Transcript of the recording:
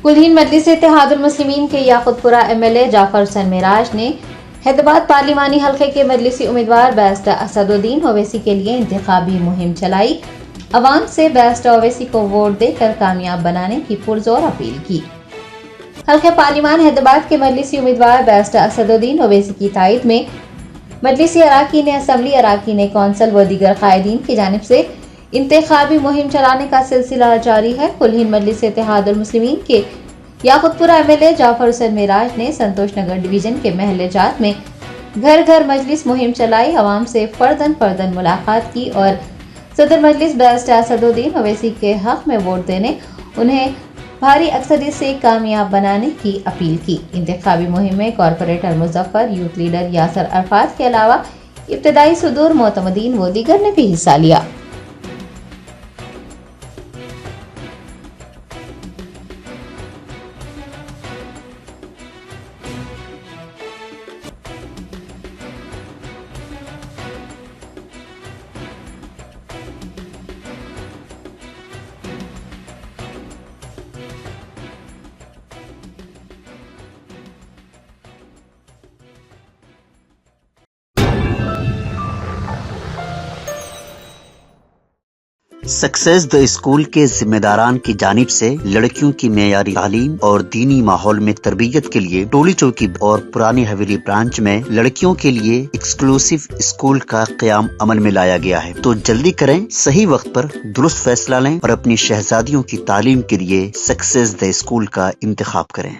کلہین مجلس اتحاد المسلمین کے یاقوت پورہ MLA جعفر حسین معراج نے حیدرآباد پارلیمانی حلقے کے مجلسی امیدوار بیرسٹر اسد الدین اویسی کے لیے انتخابی مہم چلائی۔ عوام سے بیرسٹر اویسی کو ووٹ دے کر کامیاب بنانے کی پرزور اپیل کی۔ حلقہ پارلیمان حیدرآباد کے مجلسی امیدوار بیرسٹر اسد الدین اویسی کی تائید میں مجلسی اراکین اسمبلی، اراکین کونسل و دیگر قائدین کی جانب سے انتخابی مہم چلانے کا سلسلہ جاری ہے۔ کلہین مجلس اتحاد المسلمین کے یاقوت پورہ MLA جعفر حسین معراج نے سنتوش نگر ڈویژن کے محلے جات میں گھر گھر مجلس مہم چلائی، عوام سے فردن ملاقات کی اور صدر مجلس بیرسٹر اسد الدین اویسی کے حق میں ووٹ دینے، انہیں بھاری اکثریت سے کامیاب بنانے کی اپیل کی۔ انتخابی مہم میں corporator Muzaffar, youth leader Yasir Arafat کے علاوہ ابتدائی صدور، معتمدین و دیگر نے بھی حصہ لیا۔ سکسیس دی اسکول کے ذمہ داران کی جانب سے لڑکیوں کی معیاری تعلیم اور دینی ماحول میں تربیت کے لیے ٹولی چوکی اور پرانی حویلی برانچ میں لڑکیوں کے لیے ایکسکلوسیو اسکول کا قیام عمل میں لایا گیا ہے۔ تو جلدی کریں، صحیح وقت پر درست فیصلہ لیں اور اپنی شہزادیوں کی تعلیم کے لیے سکسیس دی اسکول کا انتخاب کریں۔